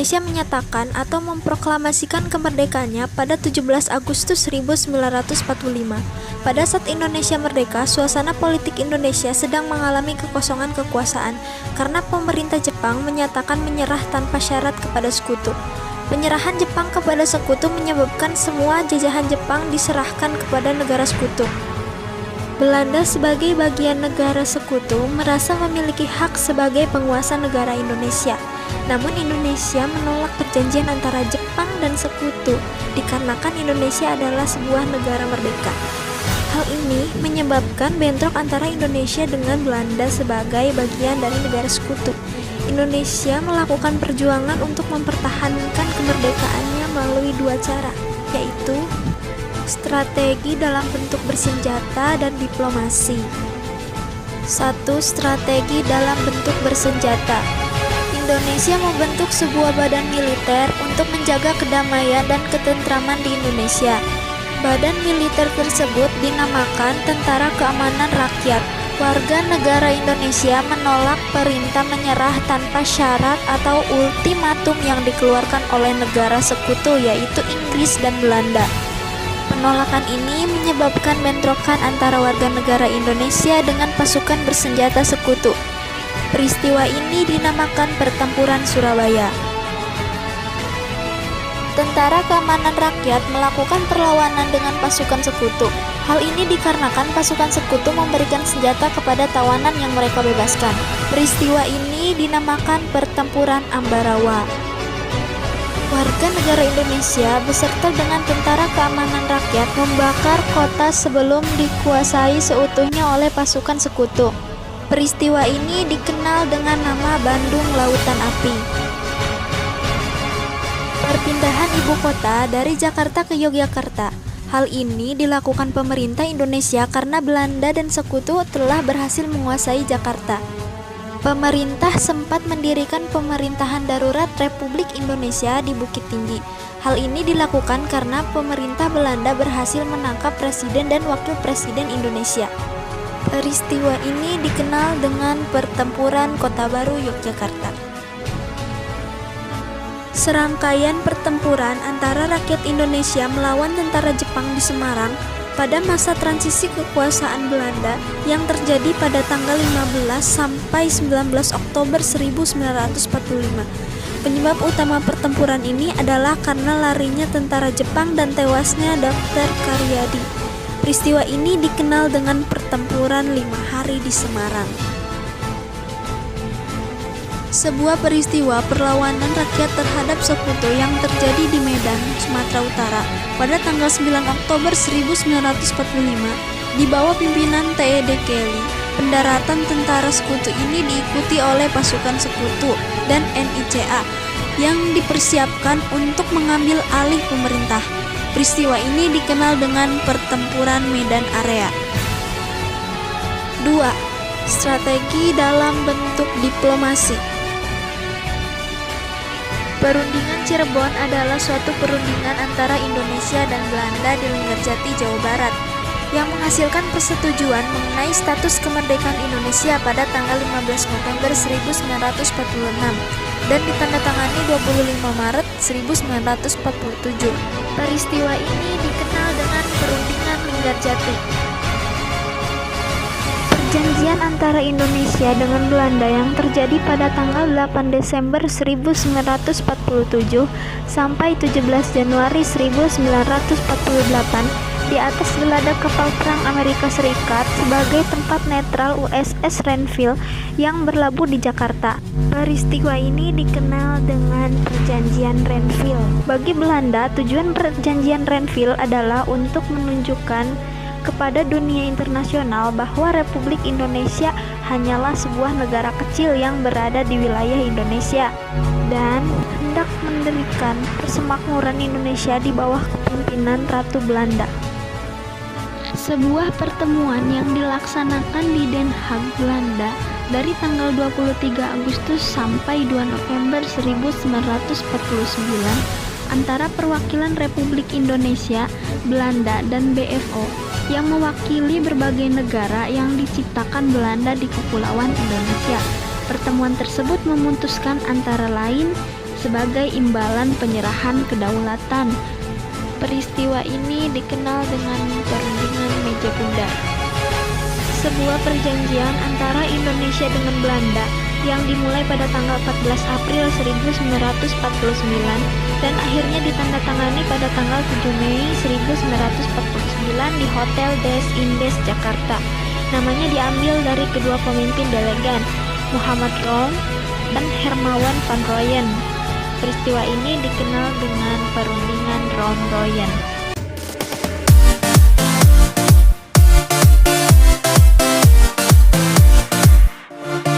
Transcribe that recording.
Indonesia menyatakan atau memproklamasikan kemerdekaannya pada 17 Agustus 1945. Pada saat Indonesia merdeka, suasana politik Indonesia sedang mengalami kekosongan kekuasaan karena pemerintah Jepang menyatakan menyerah tanpa syarat kepada sekutu. Penyerahan Jepang kepada sekutu menyebabkan semua jajahan Jepang diserahkan kepada negara sekutu. Belanda sebagai bagian negara sekutu merasa memiliki hak sebagai penguasa negara Indonesia. Namun Indonesia menolak perjanjian antara Jepang dan sekutu dikarenakan Indonesia adalah sebuah negara merdeka. Hal ini menyebabkan bentrok antara Indonesia dengan Belanda sebagai bagian dari negara sekutu. Indonesia melakukan perjuangan untuk mempertahankan kemerdekaannya melalui dua cara, yaitu strategi dalam bentuk bersenjata dan diplomasi. 1. Strategi dalam bentuk bersenjata. Indonesia membentuk sebuah badan militer untuk menjaga kedamaian dan ketentraman di Indonesia. Badan militer tersebut dinamakan Tentara Keamanan Rakyat. Warga negara Indonesia menolak perintah menyerah tanpa syarat atau ultimatum yang dikeluarkan oleh negara sekutu, yaitu Inggris dan Belanda. Penolakan ini menyebabkan bentrokan antara warga negara Indonesia dengan pasukan bersenjata sekutu. Peristiwa ini dinamakan Pertempuran Surabaya. Tentara Keamanan Rakyat melakukan perlawanan dengan pasukan sekutu. Hal ini dikarenakan pasukan sekutu memberikan senjata kepada tawanan yang mereka bebaskan. Peristiwa ini dinamakan Pertempuran Ambarawa. Warga negara Indonesia beserta dengan Tentara Keamanan Rakyat membakar kota sebelum dikuasai seutuhnya oleh pasukan sekutu. Peristiwa ini dikenal dengan nama Bandung Lautan Api. Perpindahan ibu kota dari Jakarta ke Yogyakarta. Hal ini dilakukan pemerintah Indonesia karena Belanda dan sekutu telah berhasil menguasai Jakarta. Pemerintah sempat mendirikan pemerintahan darurat Republik Indonesia di Bukit Tinggi. Hal ini dilakukan karena pemerintah Belanda berhasil menangkap presiden dan wakil presiden Indonesia. Peristiwa ini dikenal dengan Pertempuran Kota Baru Yogyakarta. Serangkaian pertempuran antara rakyat Indonesia melawan tentara Jepang di Semarang pada masa transisi kekuasaan Belanda yang terjadi pada tanggal 15 sampai 19 Oktober 1945. Penyebab utama pertempuran ini adalah karena larinya tentara Jepang dan tewasnya Dr. Karyadi. Peristiwa ini dikenal dengan Pertempuran 5 Hari di Semarang. Sebuah peristiwa perlawanan rakyat terhadap sekutu yang terjadi di Medan, Sumatera Utara pada tanggal 9 Oktober 1945 di bawah pimpinan T.E.D. Kelly. Pendaratan tentara sekutu ini diikuti oleh pasukan sekutu dan NICA yang dipersiapkan untuk mengambil alih pemerintah. Peristiwa ini dikenal dengan Pertempuran Medan Area. 2. Strategi dalam bentuk diplomasi. Perundingan Cirebon adalah suatu perundingan antara Indonesia dan Belanda di Linggarjati, Jawa Barat, yang menghasilkan persetujuan mengenai status kemerdekaan Indonesia pada tanggal 15 November 1946 dan ditandatangani 25 Maret 1947. Peristiwa ini dikenal dengan Perundingan Linggarjati. Perjanjian antara Indonesia dengan Belanda yang terjadi pada tanggal 8 Desember 1947 sampai 17 Januari 1948 di atas geladak kapal perang Amerika Serikat sebagai tempat netral USS Renville yang berlabuh di Jakarta. Peristiwa ini dikenal dengan Perjanjian Renville. Bagi Belanda, tujuan Perjanjian Renville adalah untuk menunjukkan kepada dunia internasional bahwa Republik Indonesia hanyalah sebuah negara kecil yang berada di wilayah Indonesia dan hendak mendirikan persemakmuran Indonesia di bawah kepemimpinan Ratu Belanda. Sebuah pertemuan yang dilaksanakan di Den Haag, Belanda dari tanggal 23 Agustus sampai 2 November 1949 antara perwakilan Republik Indonesia, Belanda, dan BFO yang mewakili berbagai negara yang diciptakan Belanda di Kepulauan Indonesia. Pertemuan tersebut memutuskan antara lain sebagai imbalan penyerahan kedaulatan. Peristiwa ini dikenal dengan Perundingan Meja Bundar, sebuah perjanjian antara Indonesia dengan Belanda yang dimulai pada tanggal 14 April 1949 dan akhirnya ditandatangani pada tanggal 7 Mei 1949 di Hotel Des Indes, Jakarta. Namanya diambil dari kedua pemimpin delegan, Muhammad Rom dan Hermawan van Rooyen. Peristiwa ini dikenal dengan Perundingan Rom-Rooyen.